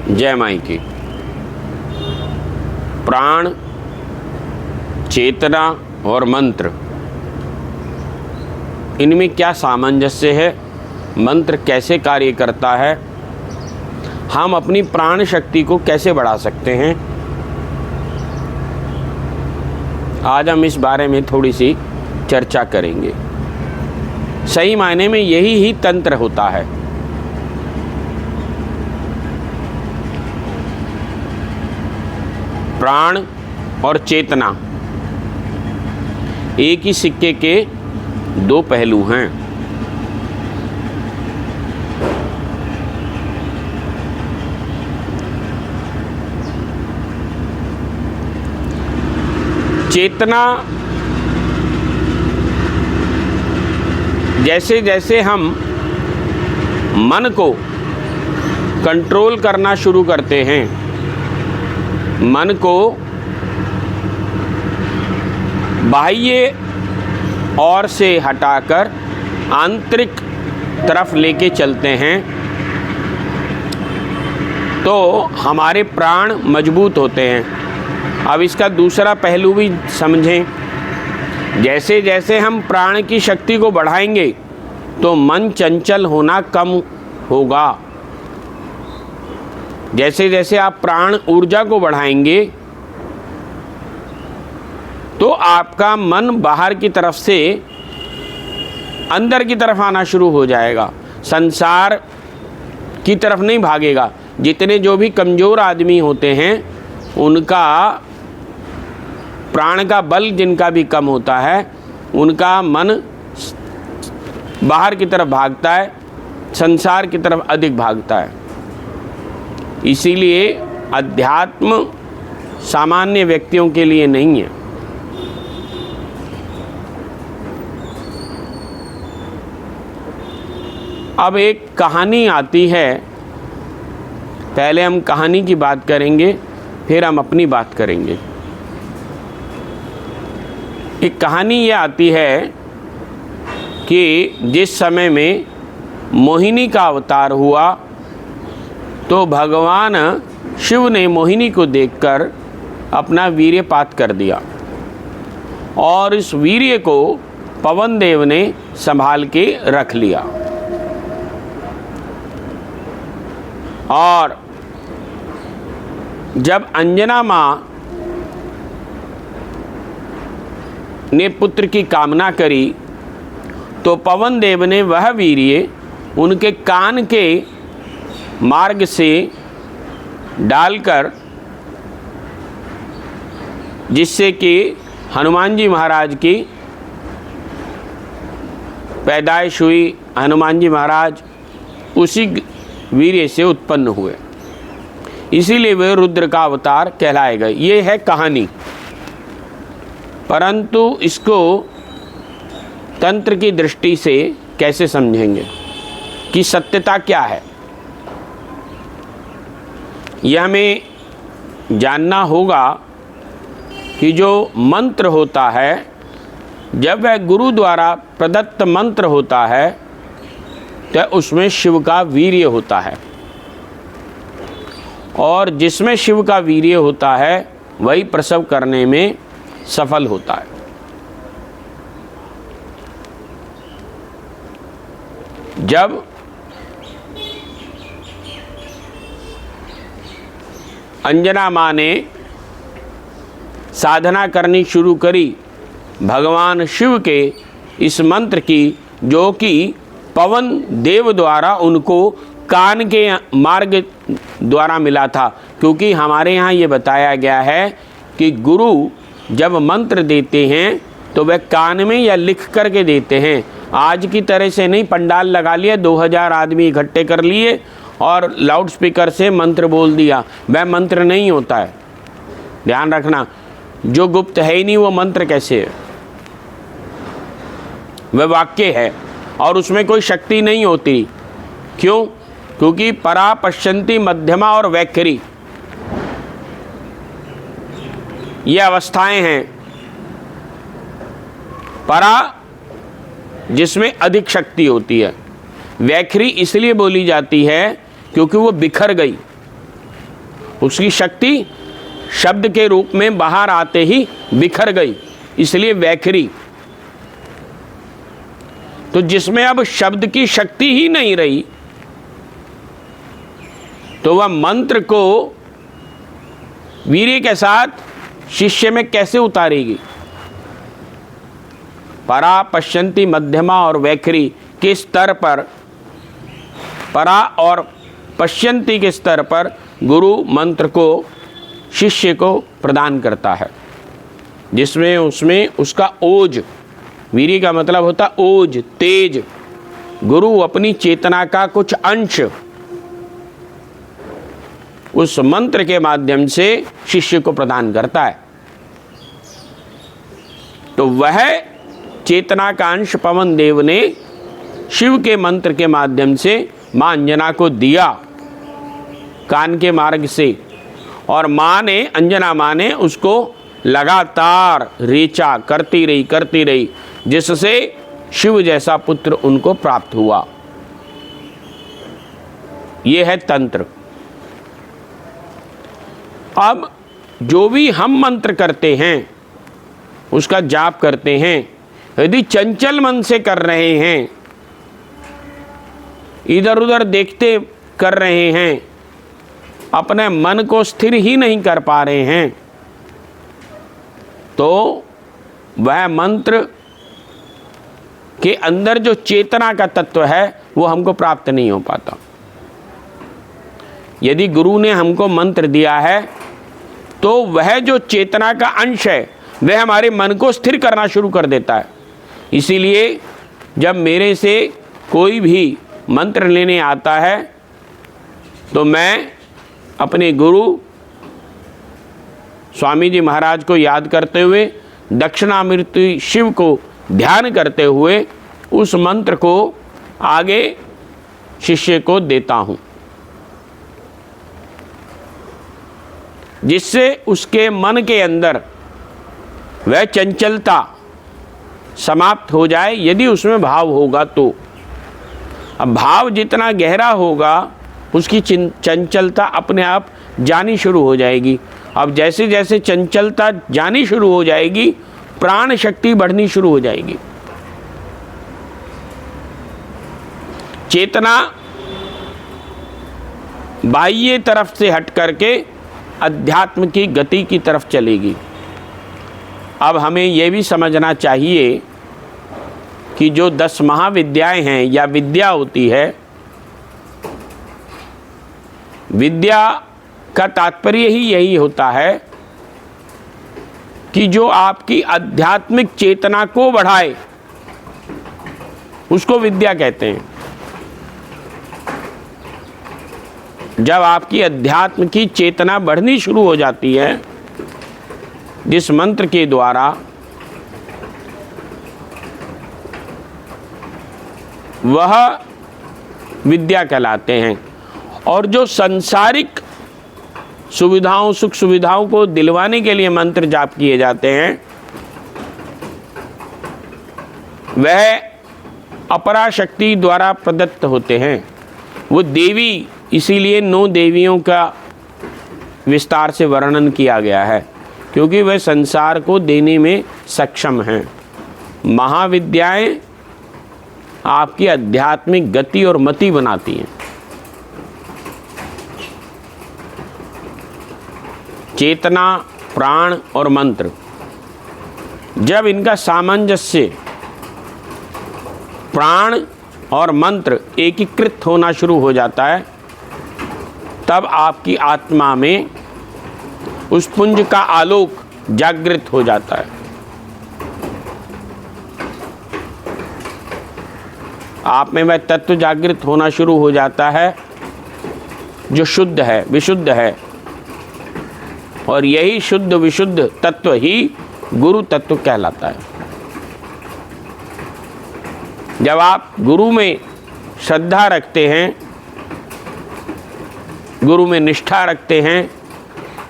जय माई की। प्राण, चेतना और मंत्र, इनमें क्या सामंजस्य है? मंत्र कैसे कार्य करता है? हम अपनी प्राण शक्ति को कैसे बढ़ा सकते हैं? आज हम इस बारे में थोड़ी सी चर्चा करेंगे। सही मायने में यही ही तंत्र होता है। प्राण और चेतना एक ही सिक्के के दो पहलू हैं। चेतना, जैसे जैसे हम मन को कंट्रोल करना शुरू करते हैं, मन को बाह्य ओर से हटाकर आंतरिक तरफ लेके चलते हैं, तो हमारे प्राण मजबूत होते हैं। अब इसका दूसरा पहलू भी समझें। जैसे जैसे हम प्राण की शक्ति को बढ़ाएंगे तो मन चंचल होना कम होगा। जैसे जैसे आप प्राण ऊर्जा को बढ़ाएंगे तो आपका मन बाहर की तरफ से अंदर की तरफ आना शुरू हो जाएगा, संसार की तरफ नहीं भागेगा। जितने जो भी कमज़ोर आदमी होते हैं उनका प्राण का बल जिनका भी कम होता है, उनका मन बाहर की तरफ भागता है, संसार की तरफ अधिक भागता है। इसीलिए अध्यात्म सामान्य व्यक्तियों के लिए नहीं है। अब एक कहानी आती है, पहले हम कहानी की बात करेंगे, फिर हम अपनी बात करेंगे। एक कहानी ये आती है कि जिस समय में मोहिनी का अवतार हुआ तो भगवान शिव ने मोहिनी को देखकर अपना वीर्यपात कर दिया और इस वीर्य को पवन देव ने संभाल के रख लिया। और जब अंजना माँ ने पुत्र की कामना करी तो पवन देव ने वह वीर्य उनके कान के मार्ग से डालकर, जिससे कि हनुमान जी महाराज की पैदाइश हुई। हनुमान जी महाराज उसी वीर्य से उत्पन्न हुए, इसीलिए वे रुद्र का अवतार कहलाए गए। ये है कहानी, परंतु इसको तंत्र की दृष्टि से कैसे समझेंगे कि सत्यता क्या है, यह हमें जानना होगा। कि जो मंत्र होता है, जब वह गुरु द्वारा प्रदत्त मंत्र होता है तो उसमें शिव का वीर्य होता है, और जिसमें शिव का वीर्य होता है वही प्रसव करने में सफल होता है। जब अंजना माँ ने साधना करनी शुरू करी भगवान शिव के इस मंत्र की, जो कि पवन देव द्वारा उनको कान के मार्ग द्वारा मिला था। क्योंकि हमारे यहाँ ये बताया गया है कि गुरु जब मंत्र देते हैं तो वह कान में या लिख कर के देते हैं। आज की तरह से नहीं, पंडाल लगा लिया, 2000 आदमी इकट्ठे कर लिए और लाउड स्पीकर से मंत्र बोल दिया, वह मंत्र नहीं होता है। ध्यान रखना, जो गुप्त है ही नहीं वो मंत्र कैसे है? वह वाक्य है और उसमें कोई शक्ति नहीं होती। क्यों? क्योंकि परा, पश्यंती, मध्यमा और वैखरी, ये अवस्थाएं हैं। परा जिसमें अधिक शक्ति होती है, वैखरी इसलिए बोली जाती है क्योंकि वो बिखर गई। उसकी शक्ति शब्द के रूप में बाहर आते ही बिखर गई, इसलिए वैखरी। तो जिसमें अब शब्द की शक्ति ही नहीं रही, तो वह मंत्र को वीर्य के साथ शिष्य में कैसे उतारेगी? परा, पश्यंती, मध्यमा और वैखरी के स्तर पर, परा और पश्यंती के स्तर पर गुरु मंत्र को शिष्य को प्रदान करता है, जिसमें उसमें उसका ओज, वीर्य का मतलब होता ओज, तेज, गुरु अपनी चेतना का कुछ अंश उस मंत्र के माध्यम से शिष्य को प्रदान करता है। तो वह चेतना का अंश पवन देव ने शिव के मंत्र के माध्यम से मां अंजना को दिया कान के मार्ग से, और मां ने, अंजना मां ने उसको लगातार रेचा करती रही, जिससे शिव जैसा पुत्र उनको प्राप्त हुआ। यह है तंत्र। अब जो भी हम मंत्र करते हैं, उसका जाप करते हैं, यदि चंचल मन से कर रहे हैं, इधर उधर देखते कर रहे हैं, अपने मन को स्थिर ही नहीं कर पा रहे हैं, तो वह मंत्र के अंदर जो चेतना का तत्व है वो हमको प्राप्त नहीं हो पाता। यदि गुरु ने हमको मंत्र दिया है तो वह जो चेतना का अंश है वह हमारे मन को स्थिर करना शुरू कर देता है। इसीलिए जब मेरे से कोई भी मंत्र लेने आता है तो मैं अपने गुरु स्वामी जी महाराज को याद करते हुए, दक्षिणामूर्ति शिव को ध्यान करते हुए उस मंत्र को आगे शिष्य को देता हूँ, जिससे उसके मन के अंदर वह चंचलता समाप्त हो जाए, यदि उसमें भाव होगा तो। अब भाव जितना गहरा होगा उसकी चंचलता अपने आप जानी शुरू हो जाएगी। अब जैसे जैसे चंचलता जानी शुरू हो जाएगी, प्राण शक्ति बढ़नी शुरू हो जाएगी। चेतना बाह्य तरफ से हट करके अध्यात्म की गति की तरफ चलेगी। अब हमें यह भी समझना चाहिए कि जो 10 महाविद्याएं हैं या विद्या होती है, विद्या का तात्पर्य ही यही होता है कि जो आपकी आध्यात्मिक चेतना को बढ़ाए, उसको विद्या कहते हैं। जब आपकी अध्यात्म की चेतना बढ़नी शुरू हो जाती है जिस मंत्र के द्वारा, वह विद्या कहलाते हैं। और जो सांसारिक सुविधाओं, सुख सुविधाओं को दिलवाने के लिए मंत्र जाप किए जाते हैं, वह अपरा शक्ति द्वारा प्रदत्त होते हैं। वो देवी, इसीलिए 9 देवियों का विस्तार से वर्णन किया गया है, क्योंकि वह संसार को देने में सक्षम हैं। महाविद्याएं आपकी आध्यात्मिक गति और मति बनाती हैं। चेतना, प्राण और मंत्र, जब इनका सामंजस्य, प्राण और मंत्र एकीकृत होना शुरू हो जाता है, तब आपकी आत्मा में उस पुंज का आलोक जागृत हो जाता है। आप में वह तत्व जागृत होना शुरू हो जाता है जो शुद्ध है, विशुद्ध है, और यही शुद्ध विशुद्ध तत्व ही गुरु तत्व कहलाता है। जब आप गुरु में श्रद्धा रखते हैं, गुरु में निष्ठा रखते हैं,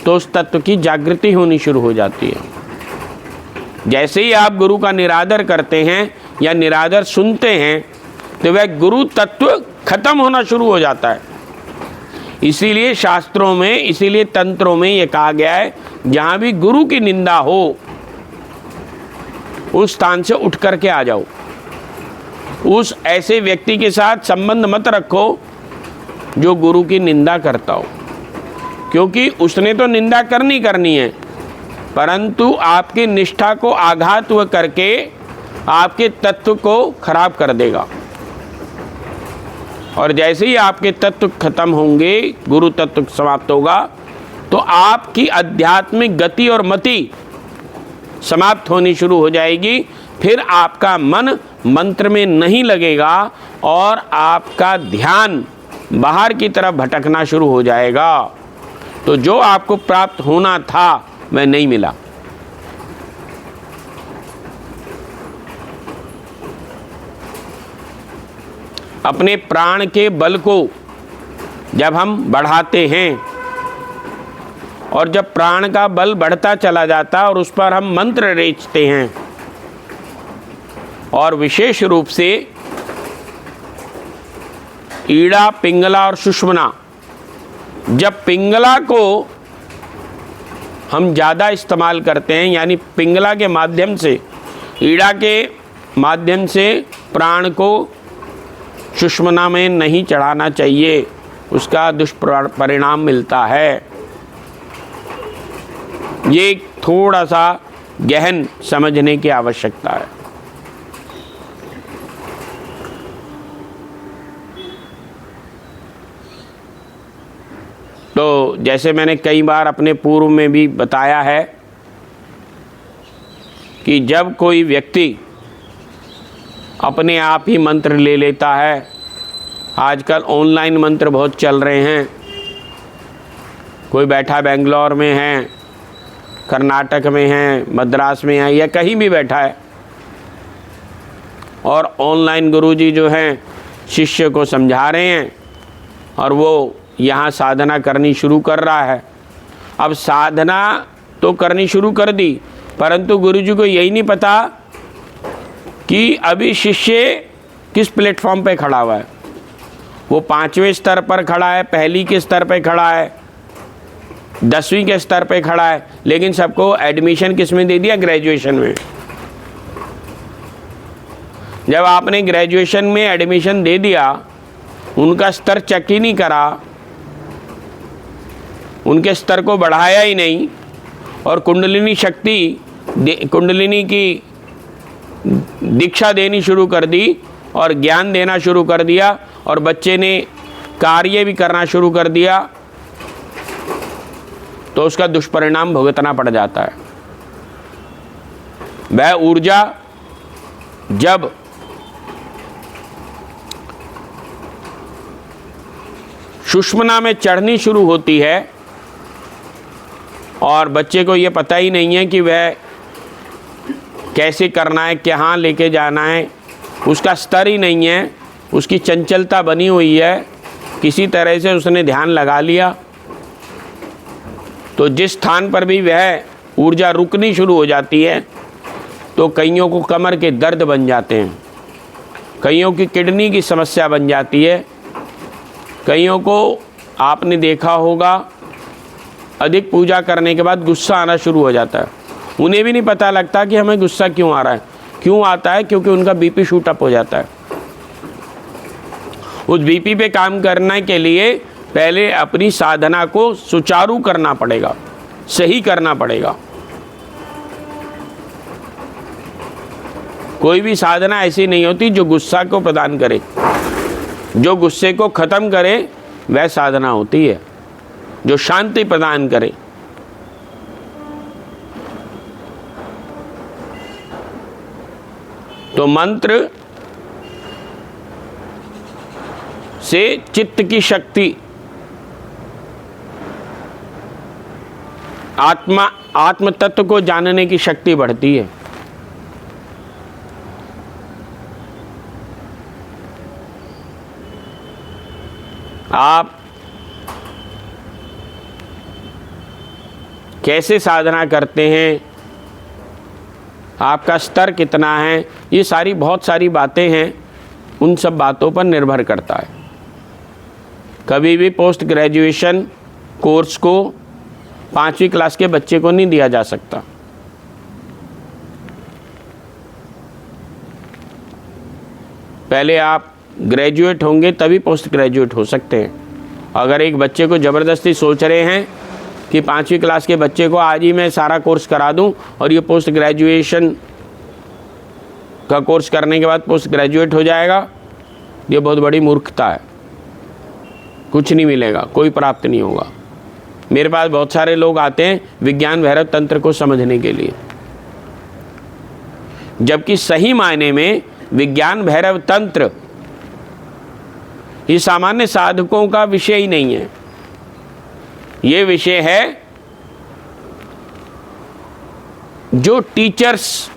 तो उस तत्व की जागृति होनी शुरू हो जाती है। जैसे ही आप गुरु का निरादर करते हैं या निरादर सुनते हैं, तो वह गुरु तत्व खत्म होना शुरू हो जाता है। इसीलिए शास्त्रों में, इसीलिए तंत्रों में ये कहा गया है, जहाँ भी गुरु की निंदा हो उस स्थान से उठ करके आ जाओ। उस ऐसे व्यक्ति के साथ संबंध मत रखो जो गुरु की निंदा करता हो, क्योंकि उसने तो निंदा करनी है, परंतु आपकी निष्ठा को आघात हुआ करके आपके तत्व को खराब कर देगा। और जैसे ही आपके तत्व खत्म होंगे, गुरु तत्व समाप्त होगा, तो आपकी आध्यात्मिक गति और मति समाप्त होनी शुरू हो जाएगी। फिर आपका मन मंत्र में नहीं लगेगा और आपका ध्यान बाहर की तरफ भटकना शुरू हो जाएगा। तो जो आपको प्राप्त होना था वह नहीं मिला। अपने प्राण के बल को जब हम बढ़ाते हैं और जब प्राण का बल बढ़ता चला जाता है और उस पर हम मंत्र रेचते हैं, और विशेष रूप से ईड़ा, पिंगला और सुषुम्ना, जब पिंगला को हम ज़्यादा इस्तेमाल करते हैं, यानी पिंगला के माध्यम से, ईड़ा के माध्यम से प्राण को सुषुम्ना में नहीं चढ़ाना चाहिए, उसका दुष्परिणाम मिलता है। ये थोड़ा सा गहन समझने की आवश्यकता है। तो जैसे मैंने कई बार अपने पूर्व में भी बताया है कि जब कोई व्यक्ति अपने आप ही मंत्र ले लेता है, आजकल ऑनलाइन मंत्र बहुत चल रहे हैं, कोई बैठा बेंगलोर में है, कर्नाटक में है, मद्रास में है, या कहीं भी बैठा है, और ऑनलाइन गुरुजी जो हैं शिष्य को समझा रहे हैं और वो यहाँ साधना करनी शुरू कर रहा है। अब साधना तो करनी शुरू कर दी, परंतु गुरुजी को यही नहीं पता कि अभी शिष्य किस प्लेटफॉर्म पे खड़ा हुआ है। वो 5वें स्तर पर खड़ा है, पहली के स्तर पे खड़ा है, 10वीं के स्तर पे खड़ा है, लेकिन सबको एडमिशन किस में दे दिया? ग्रेजुएशन में। जब आपने ग्रेजुएशन में एडमिशन दे दिया, उनका स्तर चेक ही नहीं करा, उनके स्तर को बढ़ाया ही नहीं, और कुंडलिनी शक्ति, कुंडलिनी की दीक्षा देनी शुरू कर दी और ज्ञान देना शुरू कर दिया, और बच्चे ने कार्य भी करना शुरू कर दिया, तो उसका दुष्परिणाम भुगतना पड़ जाता है। वह ऊर्जा जब सुषुम्ना में चढ़नी शुरू होती है और बच्चे को ये पता ही नहीं है कि वह कैसे करना है, कहाँ लेके जाना है, उसका स्तर ही नहीं है, उसकी चंचलता बनी हुई है, किसी तरह से उसने ध्यान लगा लिया, तो जिस स्थान पर भी वह ऊर्जा रुकनी शुरू हो जाती है, तो कईयों को कमर के दर्द बन जाते हैं, कईयों की किडनी की समस्या बन जाती है, कईयों को आपने देखा होगा अधिक पूजा करने के बाद गुस्सा आना शुरू हो जाता है। उन्हें भी नहीं पता लगता कि हमें गुस्सा क्यों आ रहा है। क्यों आता है? क्योंकि उनका बीपी शूट अप हो जाता है। उस बीपी पे काम करने के लिए पहले अपनी साधना को सुचारू करना पड़ेगा, सही करना पड़ेगा। कोई भी साधना ऐसी नहीं होती जो गुस्सा को प्रदान करे, जो गुस्से को ख़त्म करे वह साधना होती है, जो शांति प्रदान करे। तो मंत्र से चित्त की शक्ति, आत्म तत्व को जानने की शक्ति बढ़ती है। आप कैसे साधना करते हैं, आपका स्तर कितना है, ये सारी बहुत सारी बातें हैं, उन सब बातों पर निर्भर करता है। कभी भी पोस्ट ग्रेजुएशन कोर्स को 5वीं क्लास के बच्चे को नहीं दिया जा सकता। पहले आप ग्रेजुएट होंगे तभी पोस्ट ग्रेजुएट हो सकते हैं। अगर एक बच्चे को ज़बरदस्ती सोच रहे हैं कि 5वीं क्लास के बच्चे को आज ही मैं सारा कोर्स करा दूं और ये पोस्ट ग्रेजुएशन का कोर्स करने के बाद पोस्ट ग्रेजुएट हो जाएगा, ये बहुत बड़ी मूर्खता है। कुछ नहीं मिलेगा, कोई प्राप्त नहीं होगा। मेरे पास बहुत सारे लोग आते हैं विज्ञान भैरव तंत्र को समझने के लिए, जबकि सही मायने में विज्ञान भैरव तंत्र ये सामान्य साधकों का विषय ही नहीं है। ये विषय है जो टीचर्स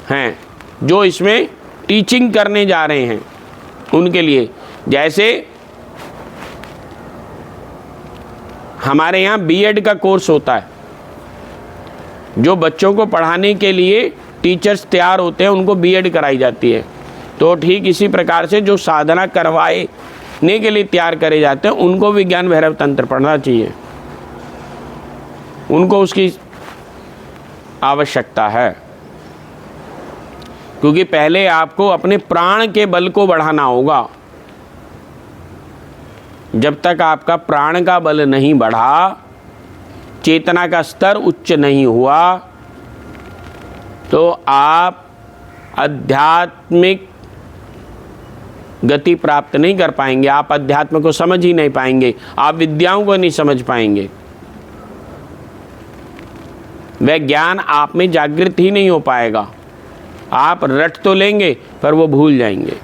हैं, जो इसमें टीचिंग करने जा रहे हैं उनके लिए। जैसे हमारे यहाँ बीएड का कोर्स होता है, जो बच्चों को पढ़ाने के लिए टीचर्स तैयार होते हैं उनको बीएड कराई जाती है। तो ठीक इसी प्रकार से जो साधना करवाने के लिए तैयार करे जाते हैं उनको विज्ञान भैरव तंत्र पढ़ना चाहिए, उनको उसकी आवश्यकता है। क्योंकि पहले आपको अपने प्राण के बल को बढ़ाना होगा। जब तक आपका प्राण का बल नहीं बढ़ा, चेतना का स्तर उच्च नहीं हुआ, तो आप आध्यात्मिक गति प्राप्त नहीं कर पाएंगे। आप अध्यात्म को समझ ही नहीं पाएंगे, आप विद्याओं को नहीं समझ पाएंगे। वह ज्ञान आप में जागृत ही नहीं हो पाएगा। आप रट तो लेंगे पर वो भूल जाएंगे।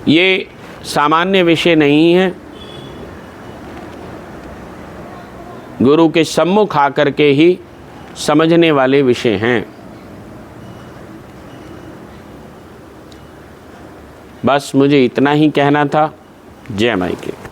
ये सामान्य विषय नहीं है, गुरु के सम्मुख आकर के ही समझने वाले विषय हैं। बस मुझे इतना ही कहना था। जय माई के।